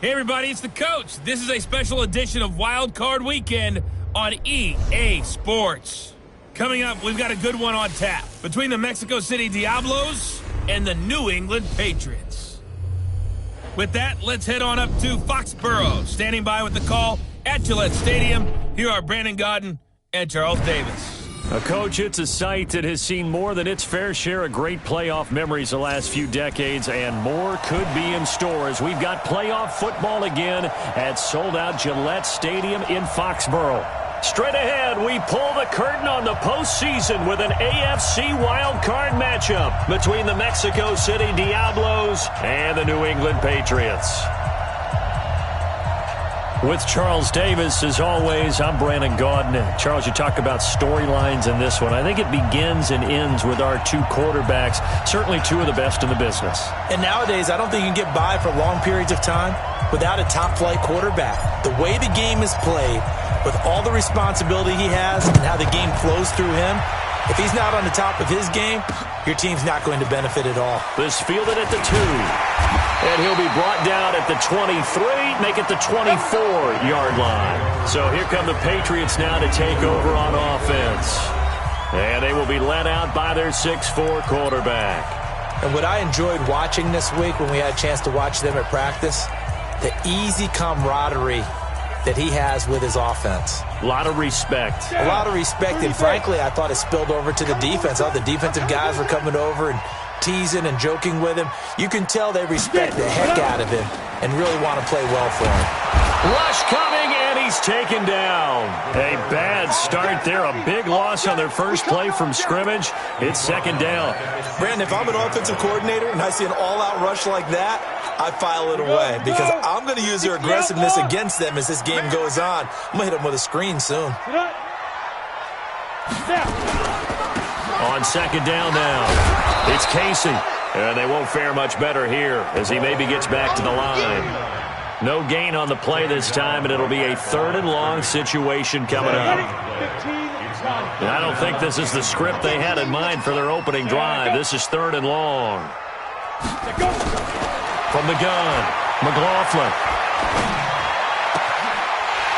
Hey everybody, it's the coach. This is a special edition of Wild Card Weekend on EA Sports. Coming up, we've got a good one on tap between the Mexico City Diablos and the New England Patriots. With that, let's head on up to Foxborough. Standing by with the call at Gillette Stadium, here are Brandon Gaudin and Charles Davis. Coach, it's a site that has seen more than its fair share of great playoff memories the last few decades, and more could be in store as we've got playoff football again at sold-out Gillette Stadium in Foxborough. Straight ahead, we pull the curtain on the postseason with an AFC wildcard matchup between the Mexico City Diablos and the New England Patriots. With Charles Davis, as always, I'm Brandon Gaudin. Charles, you talk about storylines in this one. I think it begins and ends with our two quarterbacks, certainly two of the best in the business. And nowadays, I don't think you can get by for long periods of time without a top-flight quarterback. The way the game is played, with all the responsibility he has and how the game flows through him, if he's not on the top of his game, your team's not going to benefit at all. This fielded at the 2. And he'll be brought down at the 23, make it the 24-yard line. So here come the Patriots now to take over on offense. And they will be led out by their 6'4 quarterback. And what I enjoyed watching this week when we had a chance to watch them at practice, the easy camaraderie that he has with his offense. A lot of respect. A lot of respect, and frankly, I thought it spilled over to the defense. All the defensive guys were coming over and teasing and joking with him. You can tell they respect the heck out of him and really want to play well for him. Rush coming, and he's taken down. A bad start there. A big loss on their first play from scrimmage. It's second down. Brandon, if I'm an offensive coordinator and I see an all-out rush like that, I file it away because I'm going to use their aggressiveness against them as this game goes on. I'm going to hit them with a screen soon. On second down now, it's Casey. And they won't fare much better here as he maybe gets back to the line. No gain on the play this time, and it'll be a 3rd and long situation coming up. And I don't think this is the script they had in mind for their opening drive. This is 3rd and long. From the gun, McLaughlin.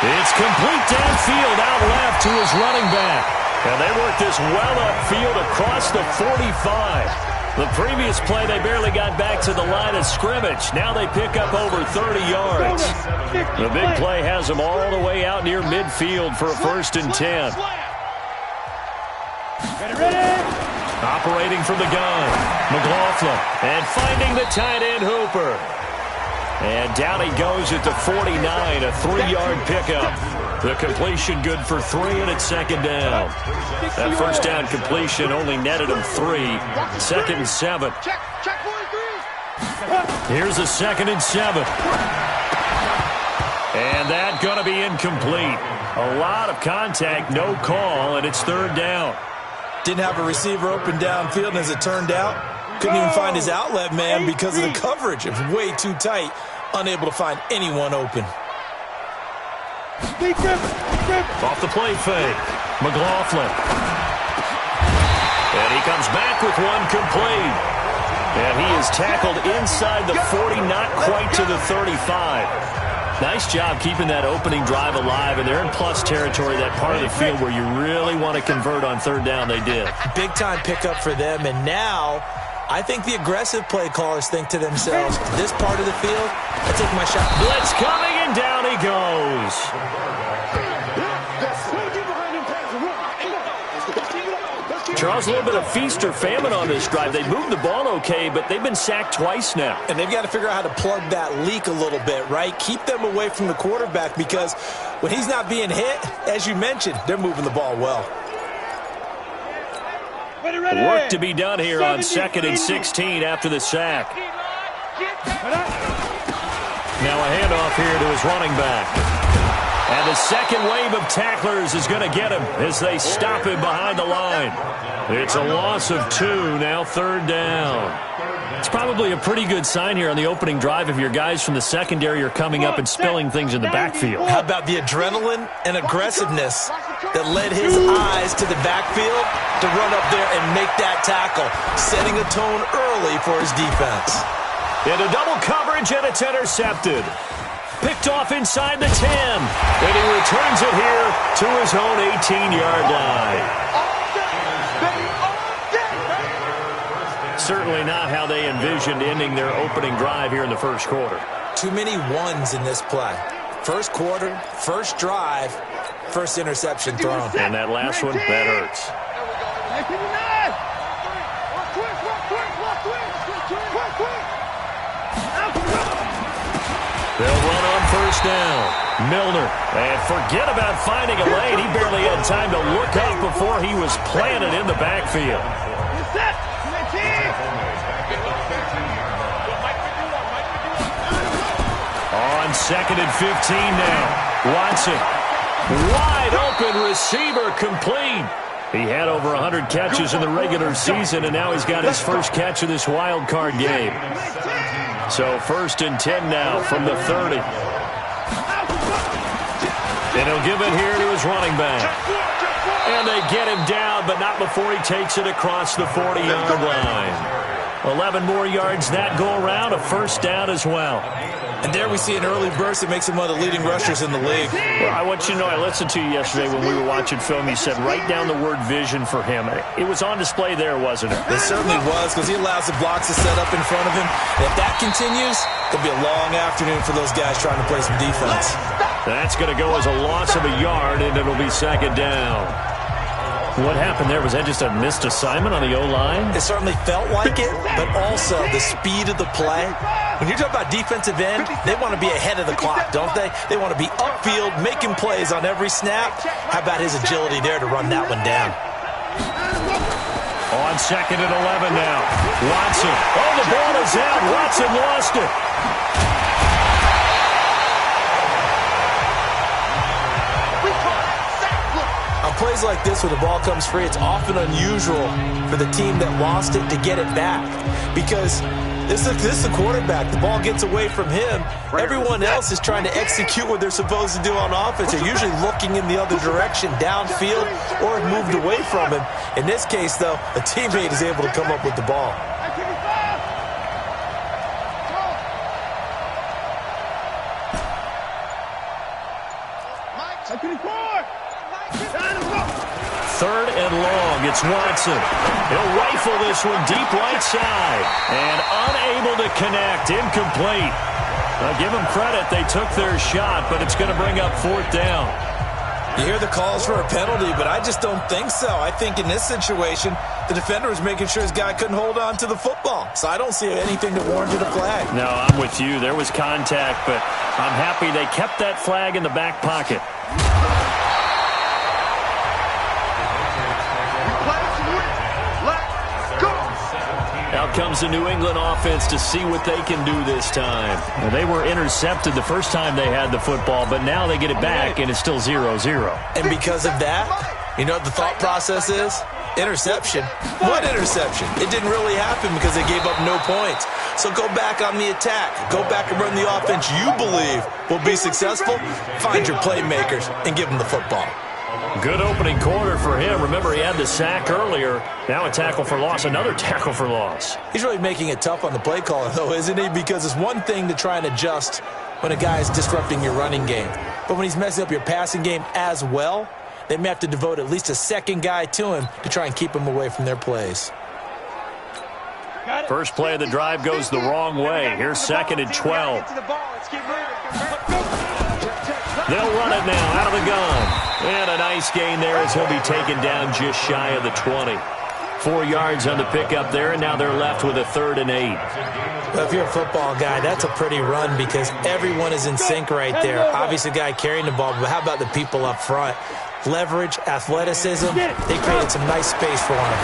It's complete downfield out left to his running back. And they work this well upfield across the 45. The previous play, they barely got back to the line of scrimmage. Now they pick up over 30 yards. The big play has them all the way out near midfield for a 1st and 10. Operating from the gun, McLaughlin, and finding the tight end Hooper. And down he goes at the 49, a 3-yard pickup. The completion good for 3, and it's second down. That first down completion only netted him 3. 2nd and 7. Here's a 2nd and 7. And that going to be incomplete. A lot of contact, no call, and it's 3rd down. Didn't have a receiver open downfield, and as it turned out, couldn't even find his outlet man because of the coverage. It was way too tight, unable to find anyone open. Off the play fake, McLaughlin. And he comes back with one complete. And he is tackled inside the 40, not quite to the 35. Nice job keeping that opening drive alive, and they're in plus territory, that part of the field where you really want to convert on 3rd down. They did. Big-time pickup for them, and now I think the aggressive play callers think to themselves, this part of the field, I take my shot. Blitz coming, and down he goes. Charles, a little bit of feast or famine on this drive. They moved the ball okay, but they've been sacked twice now. And they've got to figure out how to plug that leak a little bit, right? Keep them away from the quarterback because when he's not being hit, as you mentioned, they're moving the ball well. Work to be done here on 2nd and 16 after the sack. Now a handoff here to his running back. And the second wave of tacklers is going to get him as they stop him behind the line. It's a loss of 2, now 3rd down. It's probably a pretty good sign here on the opening drive if your guys from the secondary are coming up and spilling things in the backfield. How about the adrenaline and aggressiveness that led his eyes to the backfield to run up there and make that tackle, setting a tone early for his defense. Into double coverage, and it's intercepted. Picked off inside the 10. And he returns it here to his own 18-yard line. Certainly not how they envisioned ending their opening drive here in the first quarter. Too many ones in this play. First quarter, first drive, first interception thrown. And that last one, that hurts. They'll run on first down. Milner. And forget about finding a lane. He barely had time to look up before he was planted in the backfield. On 2nd and 15 now. Watson. Wide open receiver complete. He had over 100 catches in the regular season, and now he's got his first catch of this wild card game. So 1st and 10 now from the 30. And he'll give it here to his running back. And they get him down, but not before he takes it across the 40-yard line. 11 more yards that go around, a first down as well. And there we see an early burst that makes him one of the leading rushers in the league. Well, I want you to know, I listened to you yesterday when we were watching film. You said write down the word vision for him. It was on display there, wasn't it? It certainly was, because he allows the blocks to set up in front of him. And if that continues, it'll be a long afternoon for those guys trying to play some defense. That's going to go as a loss of a yard, and it'll be 2nd down. What happened there? Was that just a missed assignment on the O-line? It certainly felt like it, but also the speed of the play. When you're talking about defensive end, they want to be ahead of the clock, don't they? They want to be upfield, making plays on every snap. How about his agility there to run that one down? On 2nd and 11 now. Watson. Oh, the ball is out. Watson lost it. On plays like this where the ball comes free, it's often unusual for the team that lost it to get it back. Because this is the quarterback. The ball gets away from him. Everyone else is trying to execute what they're supposed to do on offense. They're usually looking in the other direction, downfield, or have moved away from him. In this case, though, a teammate is able to come up with the ball. Third and long. It's Watson. He'll rifle this one deep right side. And unable to connect. Incomplete. Now, give them credit. They took their shot, but it's going to bring up 4th down. You hear the calls for a penalty, but I just don't think so. I think in this situation, the defender was making sure his guy couldn't hold on to the football. So I don't see anything that warranted a flag. No, I'm with you. There was contact, but I'm happy they kept that flag in the back pocket. Out comes the New England offense to see what they can do this time. Well, they were intercepted the first time they had the football, but now they get it back, and it's still 0-0. And because of that, you know what the thought process is? Interception. What interception? It didn't really happen because they gave up no points. So go back on the attack. Go back and run the offense you believe will be successful. Find your playmakers and give them the football. Good opening quarter for him. Remember, he had the sack earlier. Now a tackle for loss, another tackle for loss. He's really making it tough on the play caller, though, isn't he? Because it's one thing to try and adjust when a guy is disrupting your running game. But when he's messing up your passing game as well, they may have to devote at least a second guy to him to try and keep him away from their plays. First play of the drive goes the wrong way. Here's 2nd and 12. They'll run it now out of the gun. And a nice gain there as he'll be taken down just shy of the 20. 4 yards on the pickup there, and now they're left with a 3rd and 8. Well, if you're a football guy, that's a pretty run because everyone is in sync right there. Obviously, the guy carrying the ball, but how about the people up front? Leverage, athleticism, they created some nice space for him.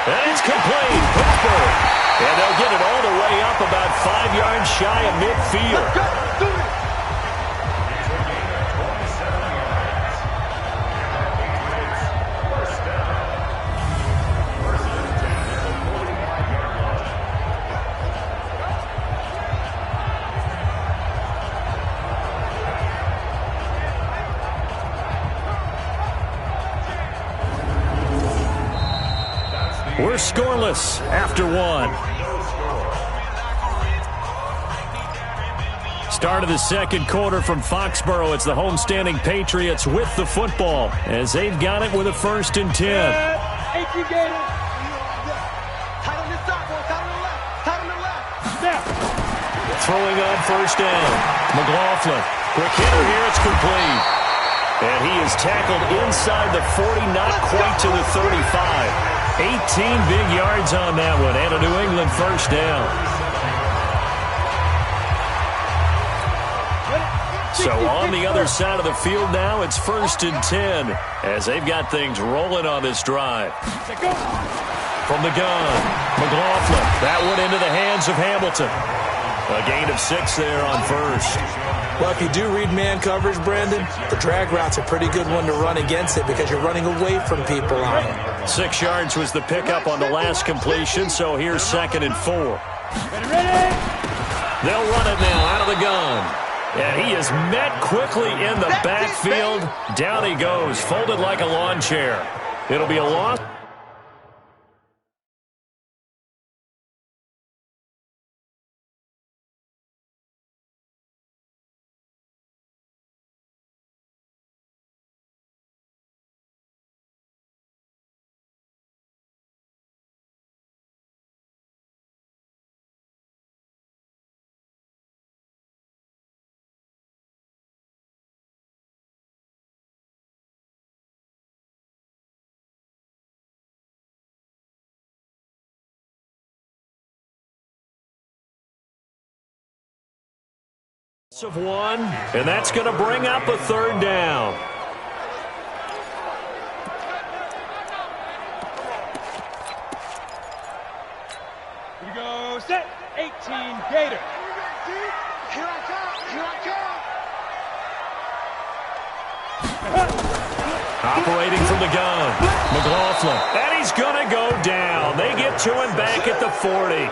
And it's complete. Pittsburgh. And they'll get it all the way up about 5 yards shy of midfield. We're scoreless after 1. Start of the second quarter from Foxborough. It's the homestanding Patriots with the football as they've got it with a 1st and 10. Throwing on 1st down. McLaughlin. Quick hitter here. It's complete. And he is tackled inside the 40, not quite to the 35. 18 big yards on that one. And a New England 1st down. So on the other side of the field now, it's 1st and 10 as they've got things rolling on this drive. From the gun, McLaughlin. That one into the hands of Hamilton. A gain of 6 there on 1st. Well, if you do read man coverage, Brandon, the drag route's a pretty good one to run against it because you're running away from people on it. 6 yards was the pickup on the last completion, so here's 2nd and 4. They'll run it now out of the gun. And he is met quickly in the backfield. Down he goes, folded like a lawn chair. It'll be a loss. Of 1, and that's going to bring up a 3rd down. Here we go, set, 18, Gator. Here I come, Operating from the gun, McLaughlin, and he's going to go down. They get to him back at the 40.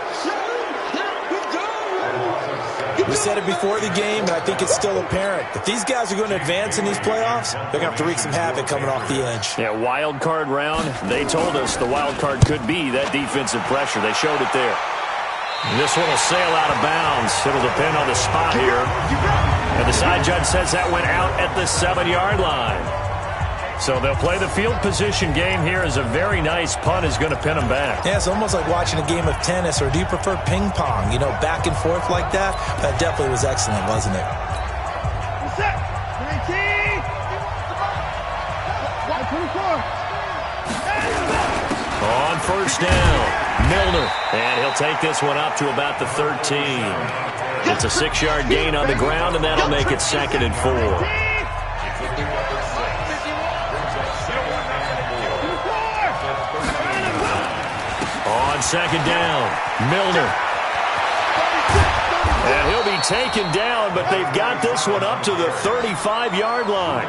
We said it before the game, and I think it's still apparent. If these guys are going to advance in these playoffs, they're going to have to wreak some havoc coming off the edge. Yeah, wild card round. They told us the wild card could be that defensive pressure. They showed it there. This one will sail out of bounds. It'll depend on the spot here. And the side judge says that went out at the 7-yard line. So they'll play the field position game here as a very nice punt is going to pin them back. Yeah, it's almost like watching a game of tennis, or do you prefer ping pong? You know, back and forth like that? That definitely was excellent, wasn't it? set, 19, 124. On 1st down, Milner. And he'll take this one up to about the 13. It's a 6-yard gain on the ground, and that'll make it 2nd and 4. On 2nd down, Milner. And he'll be taken down, but they've got this one up to the 35-yard line.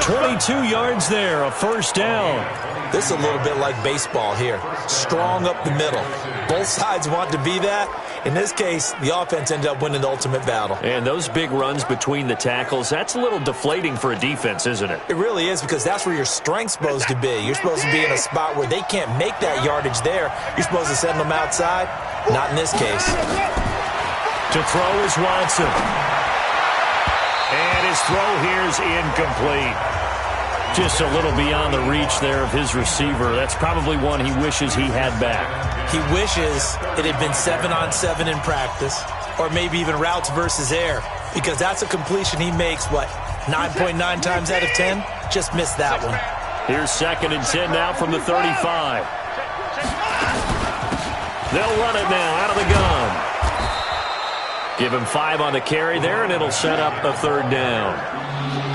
22 yards there, a 1st down. This is a little bit like baseball here. Strong up the middle. Both sides want to be that. In this case, the offense ended up winning the ultimate battle. And those big runs between the tackles, that's a little deflating for a defense, isn't it? It really is, because that's where your strength's supposed to be. You're supposed to be in a spot where they can't make that yardage there. You're supposed to send them outside. Not in this case. To throw is Watson. And his throw here is incomplete. Just a little beyond the reach there of his receiver. That's probably one he wishes he had back. He wishes it had been 7-on-7 in practice, or maybe even routes versus air, because that's a completion he makes, what, 9.9 times out of 10? Just missed that one. Here's 2nd and 10 now from the 35. They'll run it now out of the gun. Give him 5 on the carry there, and it'll set up a 3rd down.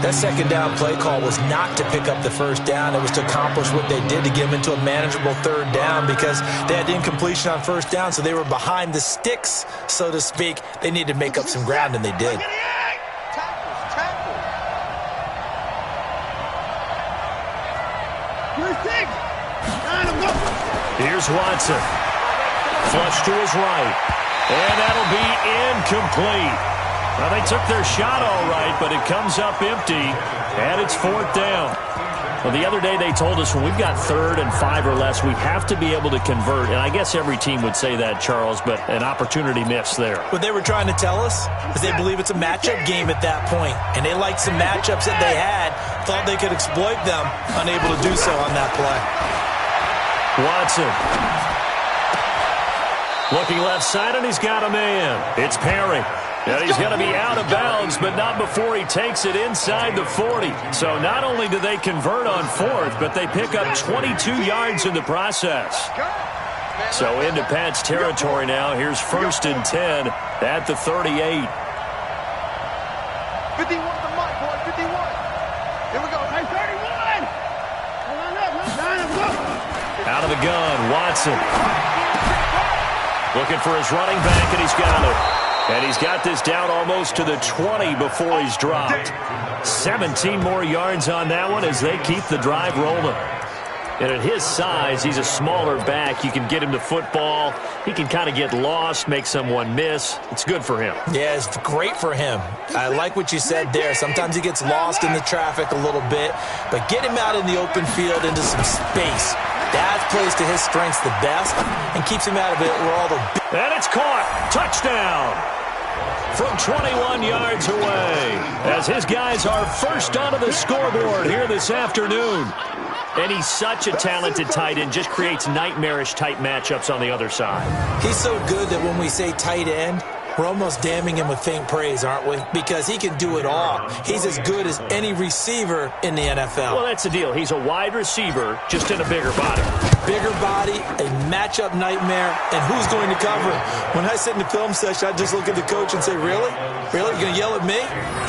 That 2nd down play call was not to pick up the 1st down. It was to accomplish what they did, to get them into a manageable 3rd down, because they had incompletion on 1st down, so they were behind the sticks, so to speak. They needed to make up some ground, and they did. Here's Watson. Flush to his right. And that'll be incomplete. Well, they took their shot all right, but it comes up empty, and it's 4th down. Well, the other day they told us when we've got 3rd and 5 or less, we have to be able to convert. And I guess every team would say that, Charles, but an opportunity missed there. What they were trying to tell us is they believe it's a matchup game at that point. And they liked some matchups that they had, thought they could exploit them, unable to do so on that play. Watson. Looking left side, and he's got a man. It's Perry. And he's going to be out of bounds, but not before he takes it inside the 40. So not only do they convert on 4th, but they pick up 22 yards in the process. So into Pat's territory now. Here's 1st and 10 at the 38. 51 the mark, boy. 51. Here we go. Hey, 31. Out of the gun, Watson. Looking for his running back, and he's got it. And he's got this down almost to the 20 before he's dropped. 17 more yards on that one as they keep the drive rolling. And at his size, he's a smaller back. You can get him to football. He can kind of get lost, make someone miss. It's good for him. Yeah, it's great for him. I like what you said there. Sometimes he gets lost in the traffic a little bit, but get him out in the open field into some space. That plays to his strengths the best and keeps him out of it where all the... And it's caught. Touchdown. From 21 yards away, as his guys are first onto the scoreboard here this afternoon. And he's such a talented tight end, just creates nightmarish-type matchups on the other side. He's so good that when we say tight end, we're almost damning him with faint praise, aren't we? Because he can do it all. He's as good as any receiver in the NFL. Well, that's the deal. He's a wide receiver, just in a bigger body. Bigger body, a matchup nightmare, and who's going to cover him? When I sit in the film session, I just look at the coach and say, really? Really? You're going to yell at me?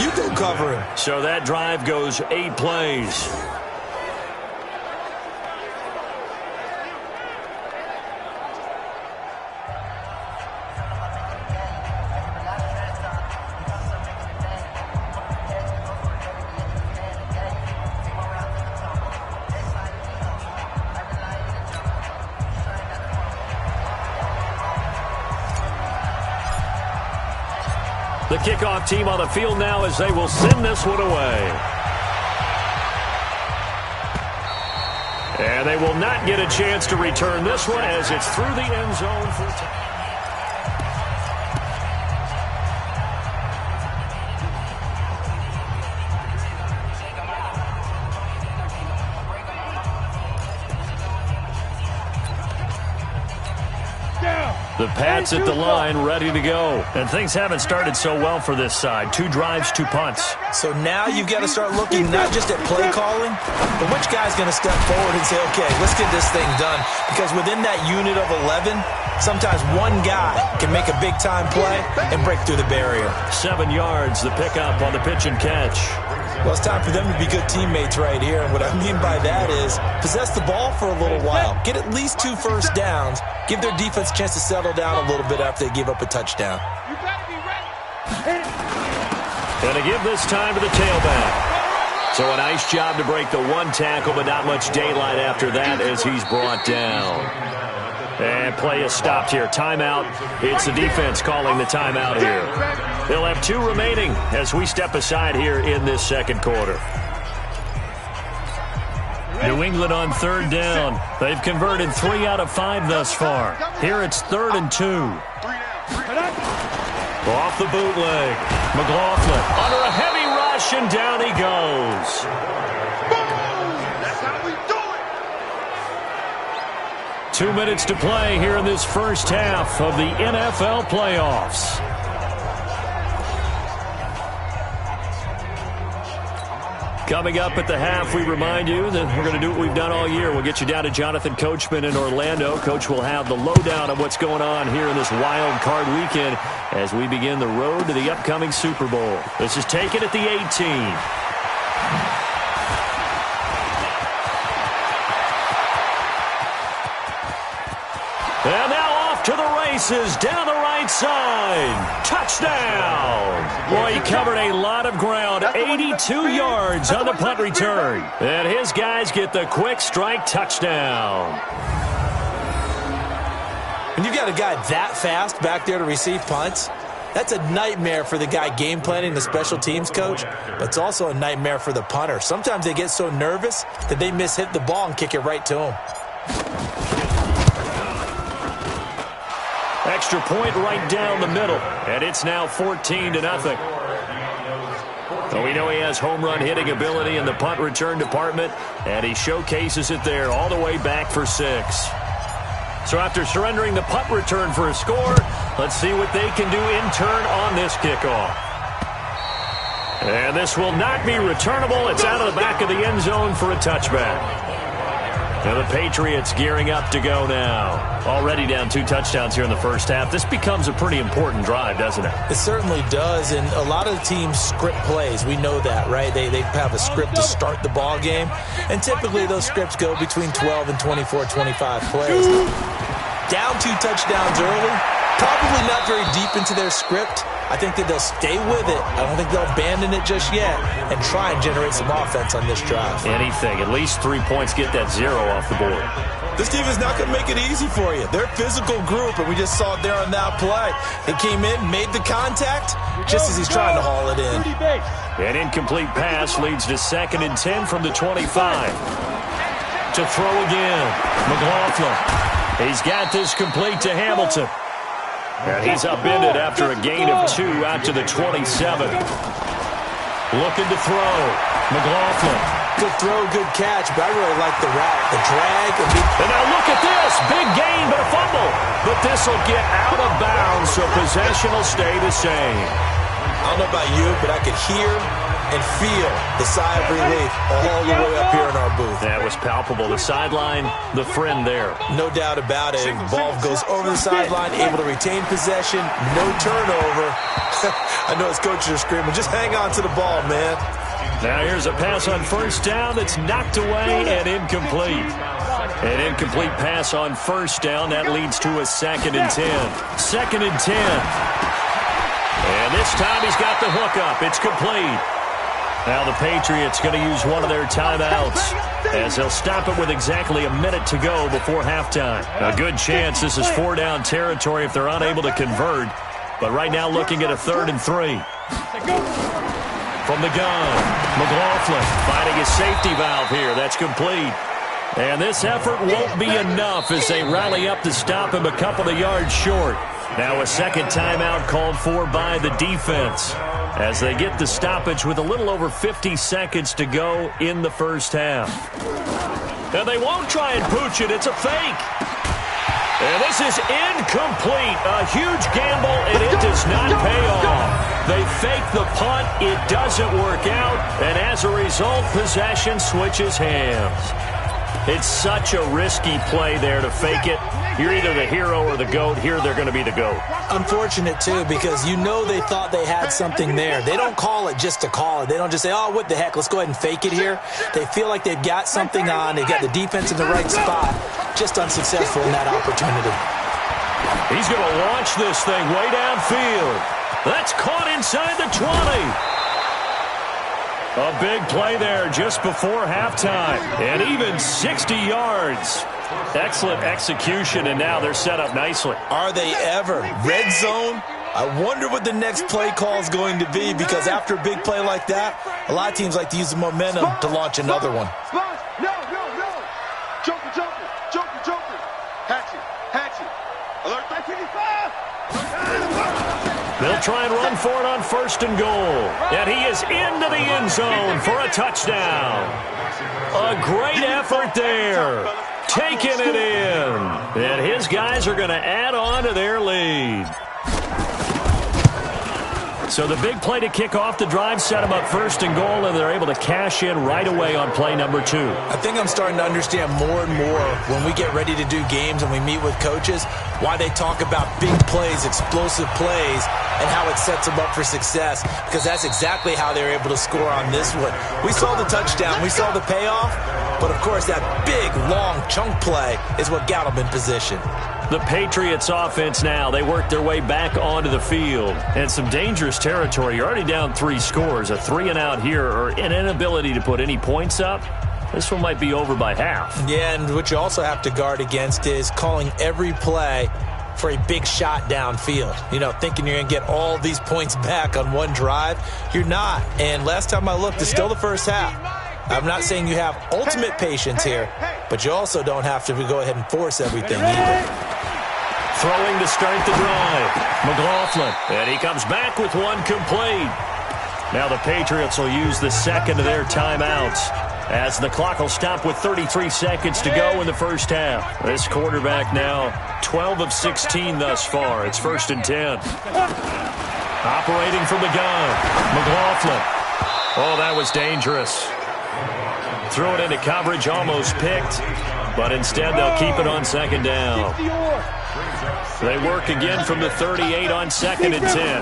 You go cover him. So that drive goes 8 plays. The kickoff team on the field now as they will send this one away. And they will not get a chance to return this one as it's through the end zone for a touchdown. The Pats at the line, ready to go. And things haven't started so well for this side. 2 drives, 2 punts. So now you've got to start looking not just at play calling, but which guy's going to step forward and say, okay, let's get this thing done. Because within that unit of 11, sometimes one guy can make a big-time play and break through the barrier. 7 yards, the pickup on the pitch and catch. Well, it's time for them to be good teammates right here. And what I mean by that is possess the ball for a little while. Get at least 2 first downs. Give their defense a chance to settle down a little bit after they give up a touchdown. You better be ready. And to give this time to the tailback. So a nice job to break the 1 tackle, but not much daylight after that as he's brought down. And play is stopped here. Timeout. It's the defense calling the timeout here. They'll have 2 remaining as we step aside here in this second quarter. New England on 3rd down. They've converted 3 out of 5 thus far. Here it's 3rd and 2. Off the bootleg. McLaughlin under a heavy rush, and down he goes. That's how we do it. 2 minutes to play here in this first half of the NFL playoffs. Coming up at the half, we remind you that we're going to do what we've done all year. We'll get you down to Jonathan Coachman in Orlando. Coach will have the lowdown of what's going on here in this wild card weekend as we begin the road to the upcoming Super Bowl. This is taken at the 18. And now off to the races, down the right side. Touchdown! Boy, he covered a lot of ground, 82 yards on the punt return. And his guys get the quick strike touchdown. When you've got a guy that fast back there to receive punts, That's a nightmare for the guy game planning, the special teams coach, but it's also a nightmare for the punter. Sometimes they get so nervous that they mishit the ball and kick it right to him. Extra point right down the middle, and it's now 14-0. So we know he has home run hitting ability in the punt return department, and he showcases it there all the way back for 6. So after surrendering the punt return for a score, let's see what they can do in turn on this kickoff. And this will not be returnable. It's out of the back of the end zone for a touchback. And the Patriots gearing up to go now. Already down 2 touchdowns here in the first half. This becomes a pretty important drive, doesn't it? It certainly does, and a lot of the teams script plays. We know that, right? They have a script to start the ball game, and typically those scripts go between 12 and 24, 25 plays. Down 2 touchdowns early, probably not very deep into their script. I think that they'll stay with it. I don't think they'll abandon it just yet and try and generate some offense on this drive. Anything. At least 3 points, get that 0 off the board. This team is not going to make it easy for you. They're a physical group, and we just saw it there on that play. They came in, made the contact, just as he's trying to haul it in. An incomplete pass leads to 2nd and 10 from the 25. To throw again. McLaughlin. He's got this complete to Hamilton. And he's upended after a gain of 2 out to the 27. Looking to throw. McLaughlin. Good throw, good catch, but I really like the route, the drag. And now look at this. Big gain, but a fumble. But this will get out of bounds, so possession will stay the same. I don't know about you, but I could hear and feel the sigh of relief all the way up here in our booth. That was palpable. The sideline, the friend there. No doubt about it. Ball goes over the sideline, able to retain possession, no turnover. I know his coaches are screaming, just hang on to the ball, man. Now here's a pass on first down that's knocked away and incomplete. An incomplete pass on first down. That leads to a 2nd and 10. 2nd and 10. And this time he's got the hook up. It's complete. Now the Patriots going to use one of their timeouts as they'll stop it with exactly a minute to go before halftime. A good chance this is 4-down territory if they're unable to convert. But right now looking at a 3rd and 3. From the gun, McLaughlin finding his safety valve here. That's complete. And this effort won't be enough as they rally up to stop him a couple of yards short. Now a 2nd timeout called for by the defense as they get the stoppage with a little over 50 seconds to go in the first half. And they won't try and pooch it. It's a fake. And this is incomplete. A huge gamble, and it does not pay off. They fake the punt. It doesn't work out. And as a result, possession switches hands. It's such a risky play there to fake it. You're either the hero or the GOAT. Here they're going to be the GOAT. Unfortunate, too, because you know they thought they had something there. They don't call it just to call it. They don't just say, oh, what the heck, let's go ahead and fake it here. They feel like they've got something on. They've got the defense in the right spot. Just unsuccessful in that opportunity. He's going to launch this thing way downfield. That's caught inside the 20. A big play there just before halftime. And even 60 yards. Excellent execution, and now they're set up nicely. Are they ever? Red zone? I wonder what the next play call is going to be, because after a big play like that, a lot of teams like to use the momentum to launch another one. No. Joker. Hatchet. Alert 355. They'll try and run for it on 1st and goal. And he is into the end zone for a touchdown. A great effort there. Taking it in. And his guys are going to add on to their lead. So the big play to kick off the drive set them up 1st and goal, and they're able to cash in right away on play number 2. I think I'm starting to understand more and more when we get ready to do games and we meet with coaches why they talk about big plays, explosive plays, and how it sets them up for success, because that's exactly how they were able to score on this one. We saw the touchdown. We saw the payoff. But, of course, that big, long chunk play is what got them in position. The Patriots offense now, they work their way back onto the field. And some dangerous territory. You're already down 3 scores. A 3-and-out here, or an inability to put any points up. This one might be over by half. Yeah, and what you also have to guard against is calling every play for a big shot downfield. You know, thinking you're going to get all these points back on one drive. You're not. And last time I looked, it's still the first half. I'm not saying you have ultimate patience here, but you also don't have to go ahead and force everything either. Throwing to start the drive. McLaughlin. And he comes back with one complete. Now the Patriots will use the second of their timeouts as the clock will stop with 33 seconds to go in the first half. This quarterback now 12 of 16 thus far. It's 1st and 10. Operating from the gun. McLaughlin. Oh, that was dangerous. Threw it into coverage, almost picked, but instead they'll keep it on 2nd down. They work again from the 38 on 2nd and 10.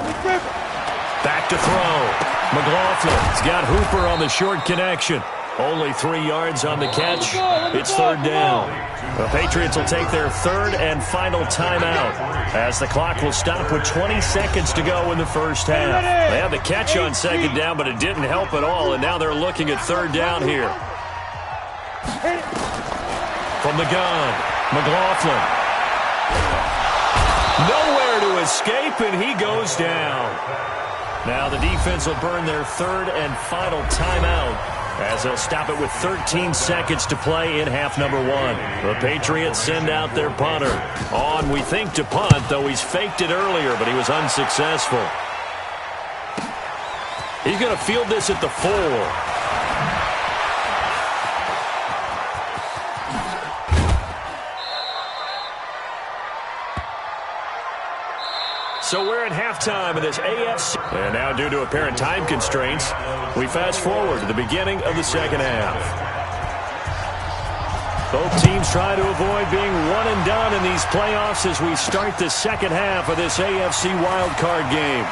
Back to throw. McLaughlin's got Hooper on the short connection. Only 3 yards on the catch. It's 3rd down. The Patriots will take their 3rd and final timeout as the clock will stop with 20 seconds to go in the first half. They had the catch on 2nd down, but it didn't help at all, and now they're looking at 3rd down here. From the gun, McLaughlin. Nowhere to escape, and he goes down. Now the defense will burn their 3rd and final timeout as they'll stop it with 13 seconds to play in half number 1. The Patriots send out their punter. On, we think, to punt, though he's faked it earlier, but he was unsuccessful. He's going to field this at the 4. So we're at halftime of this AFC. And now, due to apparent time constraints, we fast forward to the beginning of the second half. Both teams try to avoid being one and done in these playoffs as we start the second half of this AFC wildcard game.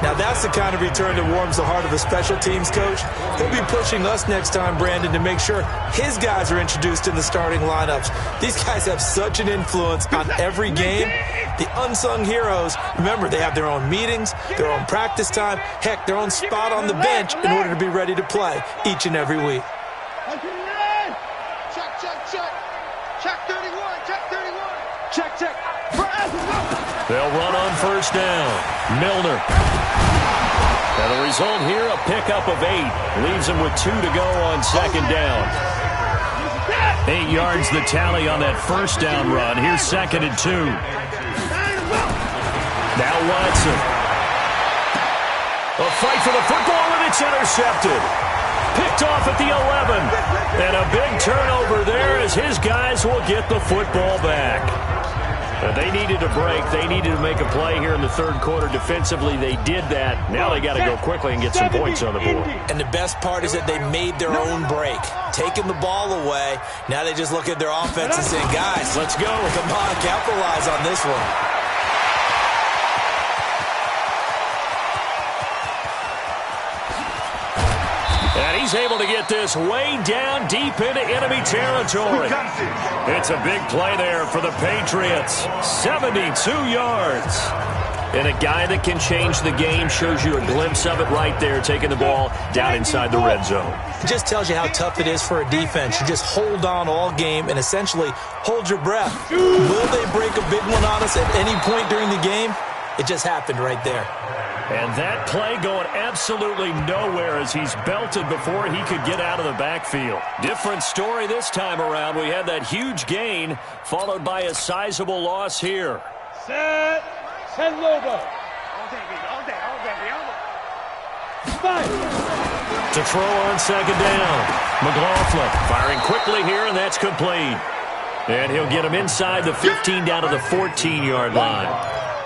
Now that's the kind of return that warms the heart of a special teams coach. He'll be pushing us next time, Brandon, to make sure his guys are introduced in the starting lineups. These guys have such an influence on every game. The unsung heroes, remember, they have their own meetings, their own practice time, heck, their own spot on the bench in order to be ready to play each and every week. Check, check, check. Check 31, check 31. Check, check. They'll run on 1st down. Milner. And the result here, a pickup of 8. Leaves him with 2 to go on 2nd down. 8 yards the tally on that 1st down run. Here's 2nd and 2. Now Watson. A fight for the football, and it's intercepted. Picked off at the 11. And a big turnover there as his guys will get the football back. They needed a break. They needed to make a play here in the 3rd quarter. Defensively, they did that. Now they got to go quickly and get some points on the board. And the best part is that they made their own break. Taking the ball away. Now they just look at their offense and say, guys, let's go. Come on, capitalize on this one. And he's able to get this way down deep into enemy territory. It's a big play there for the Patriots. 72 yards. And a guy that can change the game shows you a glimpse of it right there, taking the ball down inside the red zone. It just tells you how tough it is for a defense. You just hold on all game and essentially hold your breath. Will they break a big one on us at any point during the game? It just happened right there. And that play going absolutely nowhere as he's belted before he could get out of the backfield. Different story this time around. We had that huge gain followed by a sizable loss here. Set. Send Lobo. To throw on 2nd down. McLaughlin firing quickly here, and that's complete. And he'll get him inside the 15 down to the 14-yard line.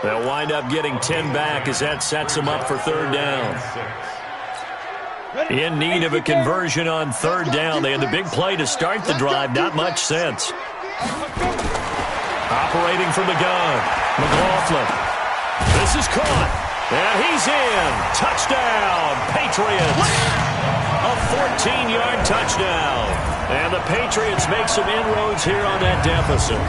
They'll wind up getting 10 back as that sets them up for 3rd down. In need of a conversion on 3rd down. They had the big play to start the drive. Not much sense. Operating from the gun. McLaughlin. This is caught. And he's in. Touchdown, Patriots. A 14-yard touchdown. And the Patriots make some inroads here on that deficit.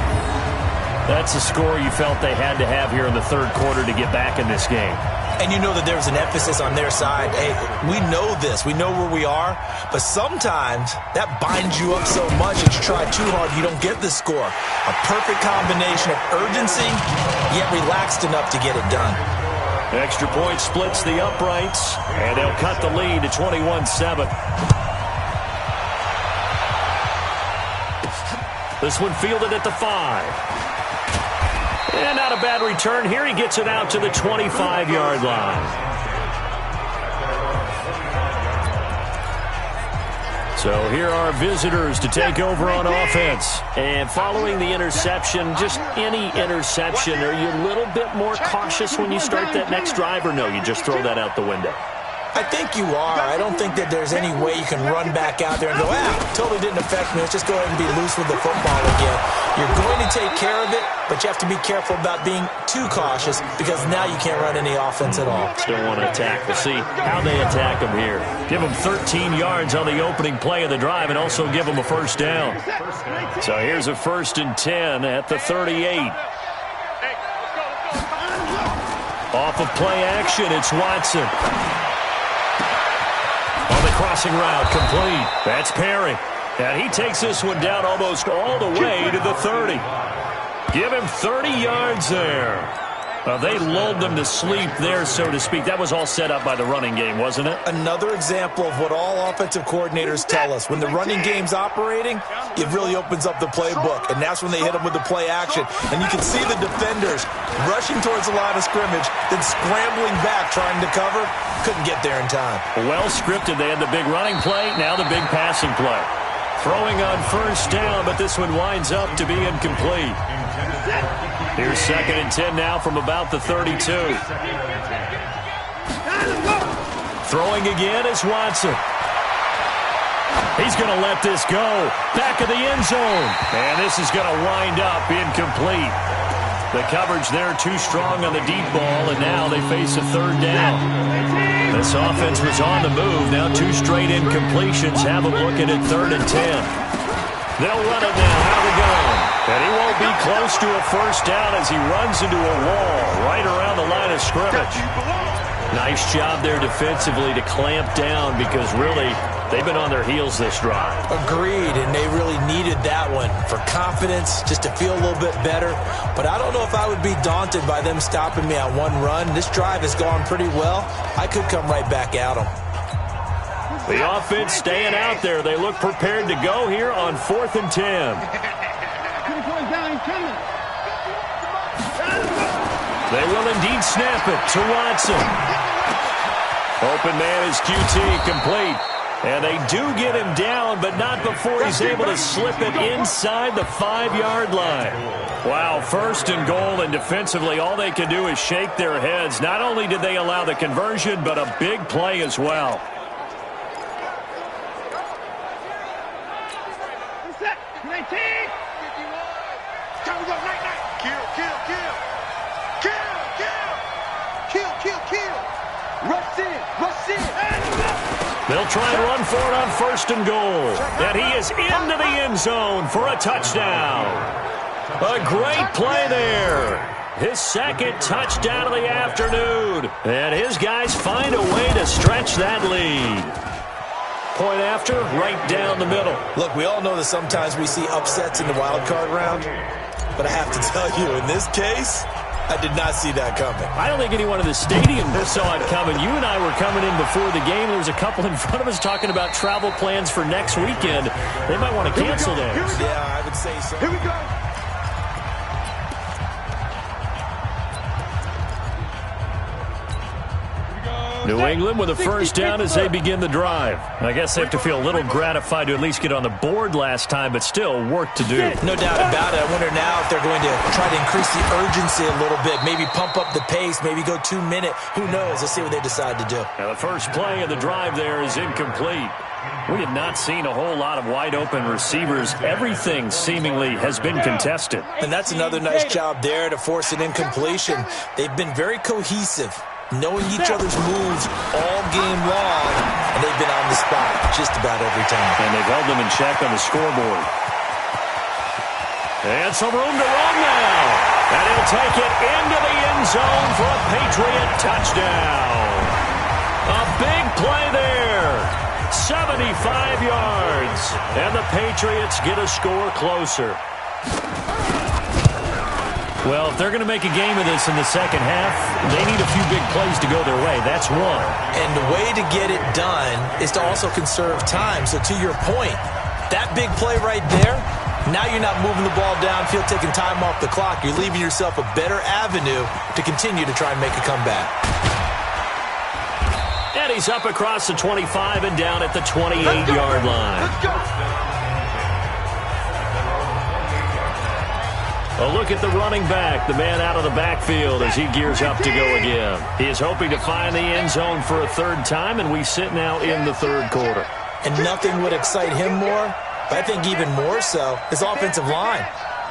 That's the score you felt they had to have here in the 3rd quarter to get back in this game. And you know that there's an emphasis on their side. Hey, we know this. We know where we are. But sometimes that binds you up so much that you try too hard, you don't get the score. A perfect combination of urgency, yet relaxed enough to get it done. Extra point splits the uprights, and they'll cut the lead to 21-7. This one fielded at the 5. And not a bad return here. He gets it out to the 25-yard line. So here are visitors to take over on offense. And following the interception, just any interception, are you a little bit more cautious when you start that next drive, or no, you just throw that out the window? I think you are. I don't think that there's any way you can run back out there and go, totally didn't affect me. Let's just go ahead and be loose with the football again. You're going to take care of it, but you have to be careful about being too cautious because now you can't run any offense at all. Still want to attack. We'll see how they attack them here. Give them 13 yards on the opening play of the drive and also give them a first down. So here's a 1st and 10 at the 38. Off of play action, it's Watson. On the crossing route, complete. That's Perry. And he takes this one down almost all the way to the 30. Give him 30 yards there. They lulled them to sleep there, so to speak. That was all set up by the running game, wasn't it? Another example of what all offensive coordinators tell us. When the running game's operating, it really opens up the playbook. And that's when they hit them with the play action. And you can see the defenders rushing towards the line of scrimmage, then scrambling back, trying to cover. Couldn't get there in time. Well scripted. They had the big running play, now the big passing play. Throwing on first down, but this one winds up to be incomplete. Here's 2nd and 10 now from about the 32. Throwing again is Watson. He's going to let this go. Back of the end zone. And this is going to wind up incomplete. The coverage there too strong on the deep ball, and now they face a 3rd down. This offense was on the move. Now 2 straight incompletions. Have them looking at 3rd and 10. They'll run it now. Out of the gun. And he won't be close to a first down as he runs into a wall right around the line of scrimmage. Nice job there defensively to clamp down because really they've been on their heels this drive. Agreed, and they really needed that one for confidence, just to feel a little bit better. But I don't know if I would be daunted by them stopping me on one run. This drive has gone pretty well. I could come right back at them. The offense staying out there. They look prepared to go here on 4th and 10. They will indeed snap it to Watson. Open man is QT, complete. And they do get him down, but not before he's able to slip it inside the 5-yard line. Wow, 1st and goal, and defensively all they can do is shake their heads. Not only did they allow the conversion, but a big play as well. They'll try and run for it on 1st and goal. And he is into the end zone for a touchdown. A great play there. His 2nd touchdown of the afternoon. And his guys find a way to stretch that lead. Point after, right down the middle. Look, we all know that sometimes we see upsets in the wild card round. But I have to tell you, in this case, I did not see that coming. I don't think anyone in the stadium saw it coming. You and I were coming in before the game. There was a couple in front of us talking about travel plans for next weekend. They might want to cancel those. Yeah, I would say so. Here we go. New England with a first down as they begin the drive. I guess they have to feel a little gratified to at least get on the board last time, but still work to do. No doubt about it. I wonder now if they're going to try to increase the urgency a little bit, maybe pump up the pace, maybe go 2-minute. Who knows? Let's see what they decide to do. Now the first play of the drive there is incomplete. We have not seen a whole lot of wide-open receivers. Everything seemingly has been contested. And that's another nice job there to force an incompletion. They've been very cohesive, knowing each other's moves all game long, and they've been on the spot just about every time. And they've held them in check on the scoreboard. And some room to run now. And he'll take it into the end zone for a Patriot touchdown. A big play there. 75 yards. And the Patriots get a score closer. Well, if they're going to make a game of this in the second half, they need a few big plays to go their way. That's one. And the way to get it done is to also conserve time. So to your point, that big play right there, now you're not moving the ball downfield, taking time off the clock. You're leaving yourself a better avenue to continue to try and make a comeback. And he's up across the 25 and down at the 28-yard line. Let's go. A look at the running back, the man out of the backfield as he gears up to go again. He is hoping to find the end zone for a third time, and we sit now in the third quarter. And nothing would excite him more, but I think even more so, his offensive line.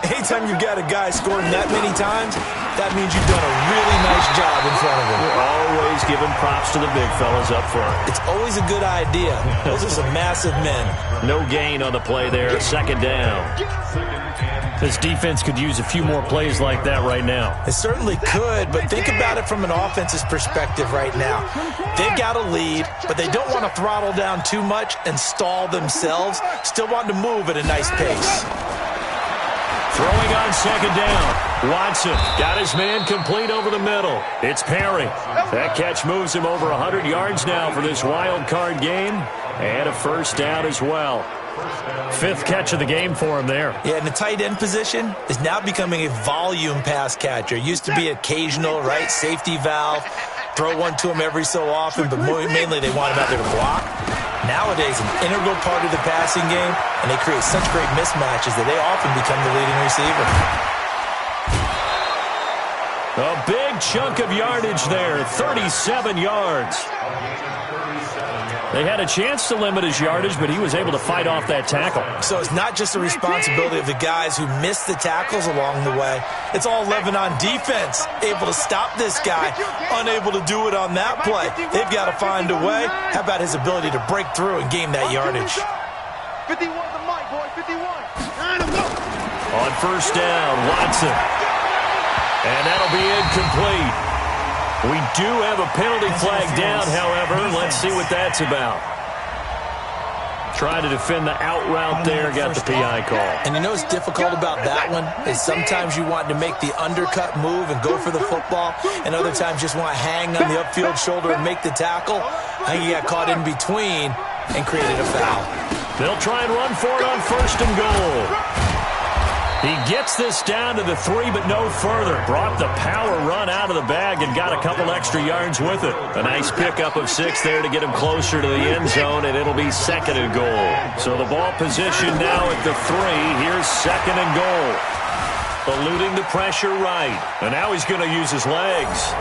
Anytime you've got a guy scoring that many times, that means you've done a really nice job in front of him. We're always giving props to the big fellas up front. It's always a good idea. Those are some massive men. No gain on the play there, second down. This defense could use a few more plays like that right now. It certainly could, but think about it from an offense's perspective right now. They've got a lead, but they don't want to throttle down too much and stall themselves. Still want to move at a nice pace. Throwing on second down. Watson got his man complete over the middle. It's Perry. That catch moves him over 100 yards now for this wild card game. And a first down as well. Fifth catch of the game for him there. Yeah, and the tight end position is now becoming a volume pass catcher. Used to be occasional, right? Safety valve. Throw one to him every so often, but mainly they want him out there to block. Nowadays, an integral part of the passing game, and they create such great mismatches that they often become the leading receiver. A big chunk of yardage there, 37 yards. They had a chance to limit his yardage, but he was able to fight off that tackle. So it's not just the responsibility of the guys who missed the tackles along the way. It's all leaven on defense. Able to stop this guy, unable to do it on that play. They've got to find a way. How about his ability to break through and gain that yardage? 51 the mic, boy, 51. On first down, Watson. And that'll be incomplete. We do have a penalty flag down, however. Let's see what that's about. Trying to defend the out route there, got the PI call. And you know what's difficult about that one is sometimes you want to make the undercut move and go for the football, and other times just want to hang on the upfield shoulder and make the tackle. I think he got caught in between and created a foul. They'll try and run for it on first and goal. He gets this down to the 3, but no further. Brought the power run out of the bag and got a couple extra yards with it. A nice pickup of 6 there to get him closer to the end zone, and it'll be second and goal. So the ball position now at the 3. Here's second and goal. Eluding the pressure right. And now he's going to use his legs.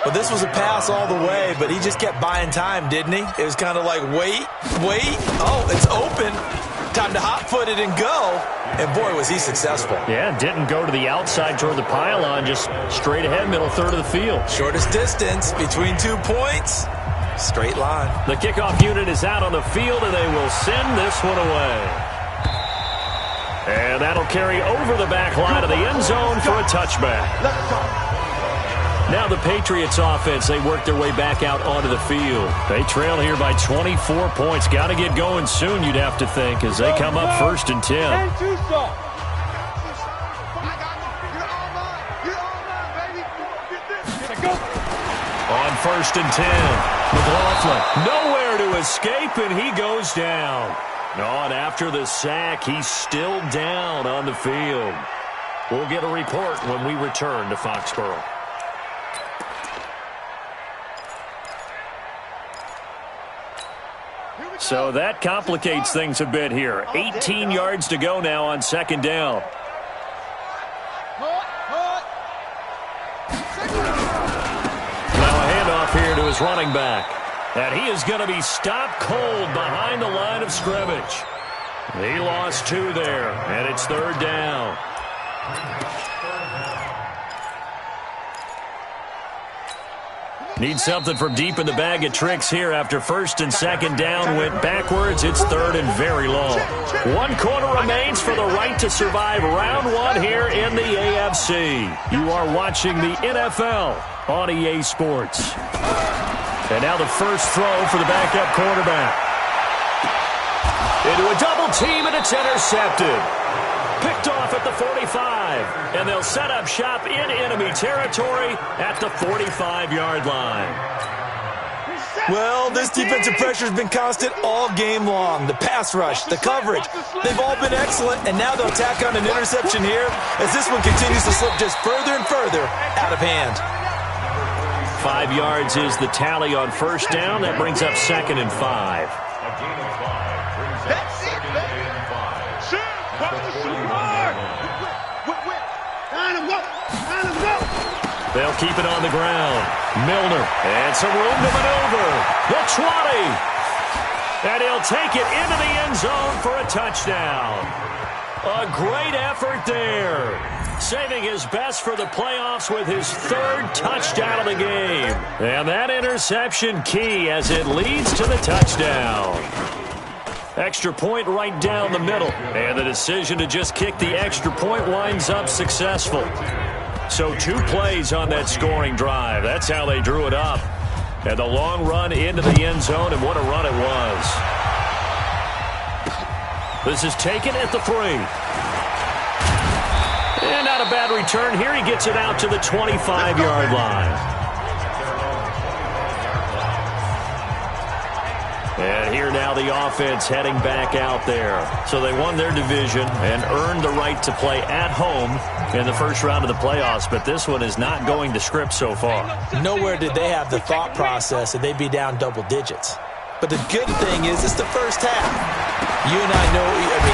Well, this was a pass all the way, but he just kept buying time, didn't he? It was kind of like, wait. Oh, it's open. Time to hot-foot it and go. And, boy, was he successful. Yeah, didn't go to the outside toward the pylon, just straight ahead, middle third of the field. Shortest distance between 2 points. Straight line. The kickoff unit is out on the field, and they will send this one away. And that'll carry over the back line of the end zone for a touchback. Now the Patriots offense, they work their way back out onto the field. They trail here by 24 points. Got to get going soon, you'd have to think, as they come up first and 10. And two soft. On first and 10, McLaughlin nowhere to escape, and he goes down. And after the sack, he's still down on the field. We'll get a report when we return to Foxborough. So that complicates things a bit here. 18 yards to go now on second down. Now a handoff here to his running back. And he is going to be stopped cold behind the line of scrimmage. He lost 2 there, and it's third down. Needs something from deep in the bag of tricks here after first and second down went backwards. It's third and very long. 1 quarter remains for the right to survive round 1 here in the AFC. You are watching the NFL on EA Sports. And now the first throw for the backup quarterback. Into a double team, and it's intercepted. Picked off at the 45, and they'll set up shop in enemy territory at the 45-yard line. Well, this defensive pressure has been constant all game long. The pass rush, the coverage, they've all been excellent, and now they'll tack on an interception here as this one continues to slip just further and further out of hand. 5 yards is the tally on first down. That brings up 2nd and 5. They'll keep it on the ground. Milner, and some room to maneuver. The 20. And he'll take it into the end zone for a touchdown. A great effort there. Saving his best for the playoffs with his 3rd touchdown of the game. And that interception key as it leads to the touchdown. Extra point right down the middle. And the decision to just kick the extra point winds up successful. So 2 plays on that scoring drive. That's how they drew it up. And the long run into the end zone, and what a run it was. This is taken at the 3. And not a bad return here. He gets it out to the 25-yard line. And here now the offense heading back out there. So they won their division and earned the right to play at home in the first round of the playoffs. But this one is not going to script so far. Nowhere did they have the thought process that they'd be down double digits. But the good thing is it's the first half. You and I know,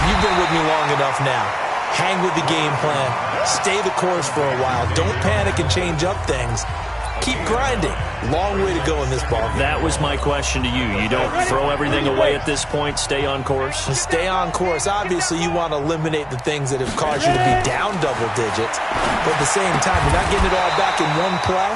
you've been with me long enough now. Hang with the game plan. Stay the course for a while. Don't panic and change up things. Keep grinding. Long way to go in this ball game. That was my question to you. You don't throw everything away at this point. Stay on course? Stay on course. Obviously, you want to eliminate the things that have caused you to be down double digits. But at the same time, you're not getting it all back in one play.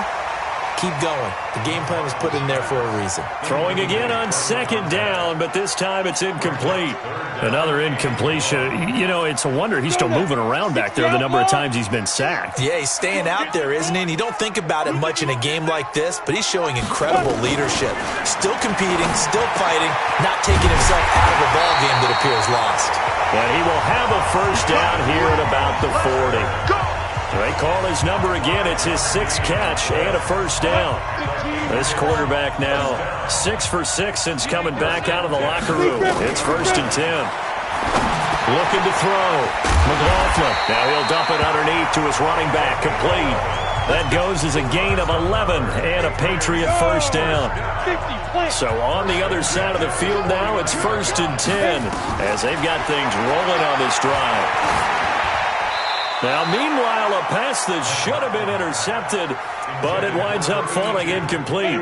Keep going. The game plan was put in there for a reason. Throwing again on 2nd down, but this time it's incomplete. Another incompletion. You know, it's a wonder he's still moving around back there the number of times he's been sacked. Yeah, he's staying out there, isn't he? And you don't think about it much in a game like this, but he's showing incredible leadership. Still competing, still fighting, not taking himself out of a ball game that appears lost. And he will have a first down here at about the 40. They call his number again. It's his 6th catch and a first down. This quarterback now 6 for 6 since coming back out of the locker room. It's 1st and 10. Looking to throw. McLaughlin. Now he'll dump it underneath to his running back. Complete. That goes as a gain of 11 and a Patriot first down. So on the other side of the field now, it's 1st and 10 as they've got things rolling on this drive. Now, meanwhile, a pass that should have been intercepted, but it winds up falling incomplete.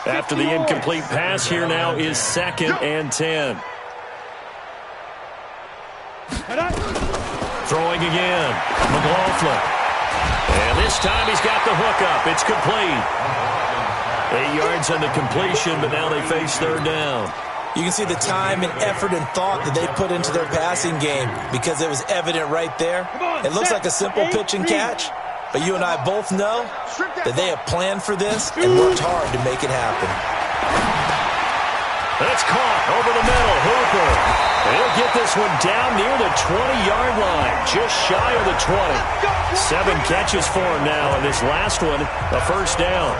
After the incomplete pass, here now is 2nd and 10. Throwing again. McLaughlin. And this time he's got the hook up. It's complete. 8 yards on the completion, but now they face 3rd down. You can see the time and effort and thought that they put into their passing game because it was evident right there. It looks like a simple pitch and catch, but you and I both know that they have planned for this and worked hard to make it happen. That's caught over the middle. Hooper. He'll get this one down near the 20-yard line, just shy of the 20. 7 catches for him now, and this last one, a first down.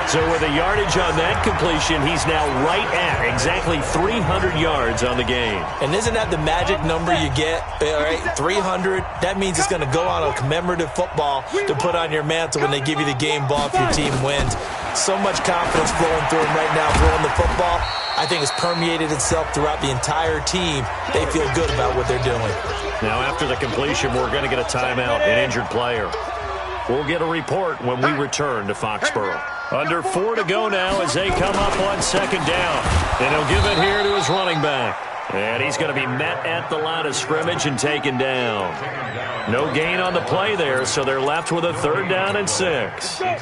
So with a yardage on that completion, he's now right at exactly 300 yards on the game. And isn't that the magic number you get? All right, 300. That means it's going to go on a commemorative football to put on your mantle when they give you the game ball if your team wins. So much confidence flowing through him right now throwing the football. I think it's permeated itself throughout the entire team. They feel good about what they're doing. Now after the completion, we're going to get a timeout, an injured player. We'll get a report when we return to Foxborough. Under 4 to go now as they come up on 2nd down. And he'll give it here to his running back. And he's going to be met at the line of scrimmage and taken down. No gain on the play there, so they're left with a 3rd down and 6. And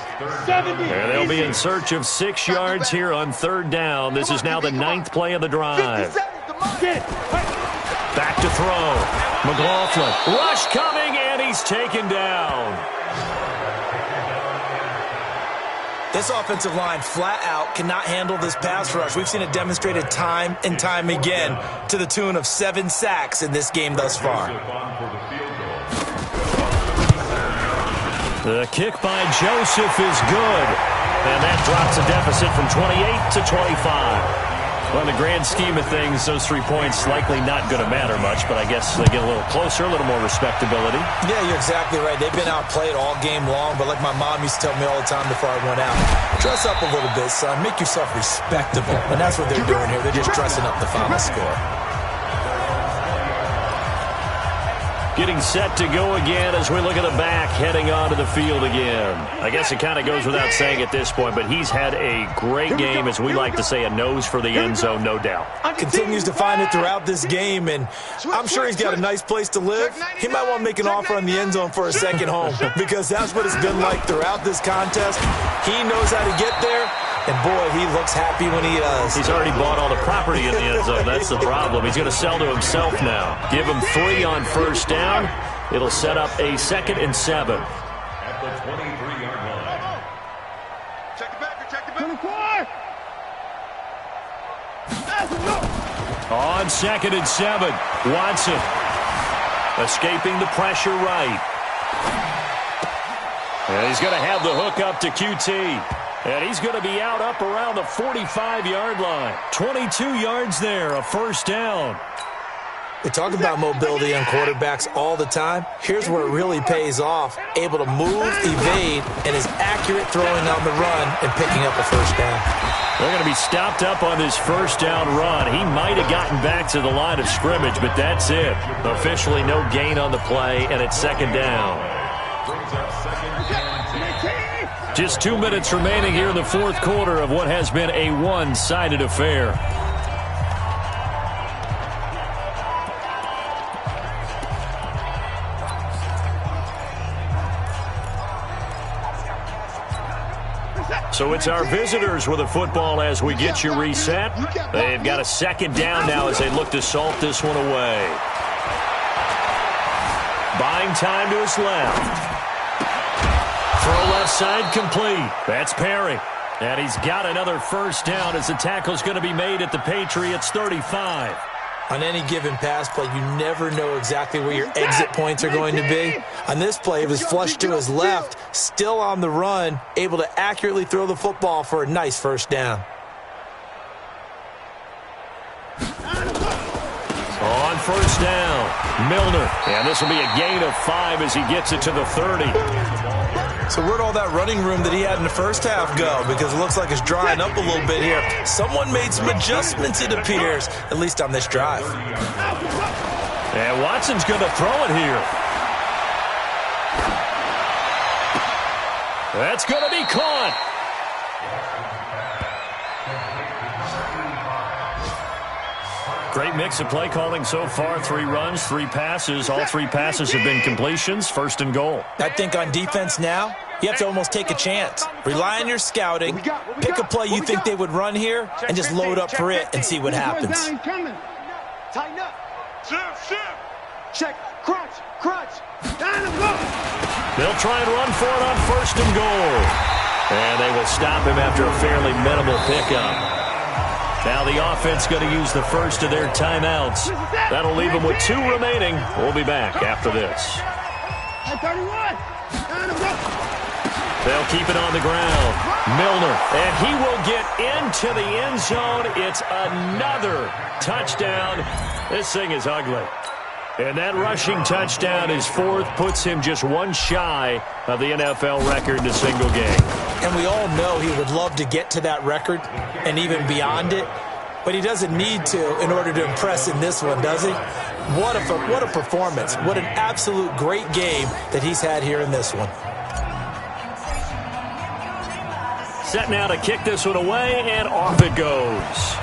they'll be in search of 6 yards here on 3rd down. This is now the 9th play of the drive. Back to throw. McLaughlin. Rush coming, and he's taken down. This offensive line flat out cannot handle this pass rush. We've seen it demonstrated time and time again to the tune of 7 sacks in this game thus far. The kick by Joseph is good. And that drops a deficit from 28 to 25. Well, in the grand scheme of things, those 3 points likely not going to matter much, but I guess they get a little closer, a little more respectability. Yeah, you're exactly right. They've been outplayed all game long, but like my mom used to tell me all the time before I went out, dress up a little bit, son. Make yourself respectable. And that's what they're doing here. They're just dressing up the final score. Getting set to go again as we look at the back heading onto the field again. I guess it kind of goes without saying at this point, but he's had a great game, as we like to say, a nose for the end zone, no doubt. Continues to find it throughout this game, and I'm sure he's got a nice place to live. He might want to make an offer on the end zone for a second home, because that's what it's been like throughout this contest. He knows how to get there. And, boy, he looks happy when he does. He's already bought all the property in the end zone. That's the problem. He's going to sell to himself now. Give him 3 on 1st down. It'll set up a 2nd and 7. At the 23-yard line. Check the back. 24. On 2nd and 7. Watson escaping the pressure right. And he's going to have the hook up to QT. And he's going to be out up around the 45-yard line. 22 yards there, a 1st down. We talk about mobility on quarterbacks all the time. Here's where it really pays off. Able to move, evade, and is accurate throwing on the run and picking up a 1st down. They're going to be stopped up on this 1st down run. He might have gotten back to the line of scrimmage, but that's it. Officially no gain on the play, and it's 2nd down. Just 2 minutes remaining here in the 4th quarter of what has been a one-sided affair. So it's our visitors with the football as we get you reset. They've got a 2nd down now as they look to salt this one away. Buying time to his left. Throw left side complete. That's Perry. And he's got another 1st down as the tackle's going to be made at the Patriots 35. On any given pass play, you never know exactly where your exit points are going to be. On this play, it was flushed to his left, still on the run, able to accurately throw the football for a nice 1st down. On 1st down, Milner. And this will be a gain of 5 as he gets it to the 30. So where'd all that running room that he had in the 1st half go? Because it looks like it's drying up a little bit here. Someone made some adjustments, it appears, at least on this drive. And Watson's going to throw it here. That's going to be caught. Great mix of play calling so far. 3 runs, 3 passes. All 3 passes have been completions. 1st and goal. I think on defense now, you have to almost take a chance. Rely on your scouting. Pick a play you think they would run here and just load up for it and see what happens. Tighten up. Check. Crunch. They'll try and run for it on 1st and goal. And they will stop him after a fairly minimal pickup. Now the offense going to use the 1st of their timeouts. That'll leave them with 2 remaining. We'll be back after this. They'll keep it on the ground. Milner, and he will get into the end zone. It's another touchdown. This thing is ugly. And that rushing touchdown, his 4th, puts him just 1 shy of the NFL record in a single game. And we all know he would love to get to that record and even beyond it, but he doesn't need to in order to impress in this one, does he? What a performance. What an absolute great game that he's had here in this one. Set now to kick this one away, and off it goes.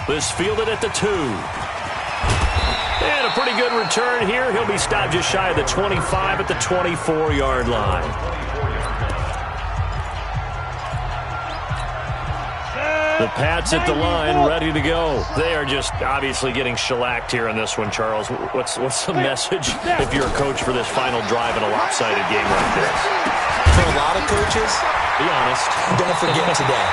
This fielded at the 2. And a pretty good return here. He'll be stopped just shy of the 25 at the 24-yard line. The Pats at the line, ready to go. They are just obviously getting shellacked here in this one, Charles. What's the message if you're a coach for this final drive in a lopsided game like this? For a lot of coaches, be honest. Don't forget today.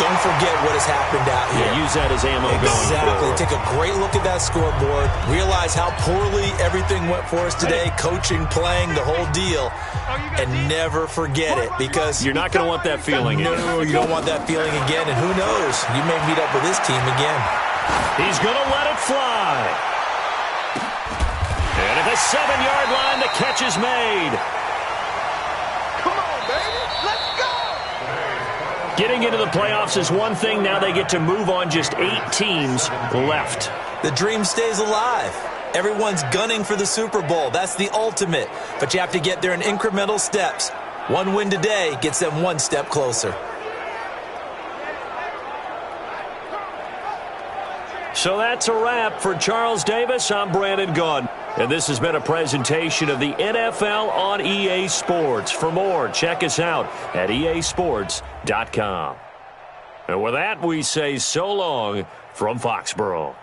Don't forget what has happened out here. Yeah, use that as ammo going Exactly. forward. Take a great look at that scoreboard. Realize how poorly everything went for us today. Coaching, playing, the whole deal. And never forget it, because you're not going to want that feeling again. No, you don't want that feeling again. And who knows? You may meet up with this team again. He's going to let it fly. And at the 7-yard line, the catch is made. Getting into the playoffs is one thing. Now they get to move on. Just 8 teams left. The dream stays alive. Everyone's gunning for the Super Bowl. That's the ultimate. But you have to get there in incremental steps. One win today gets them one step closer. So that's a wrap for Charles Davis. I'm Brandon Gunn. And this has been a presentation of the NFL on EA Sports. For more, check us out at easports.com. And with that, we say so long from Foxborough.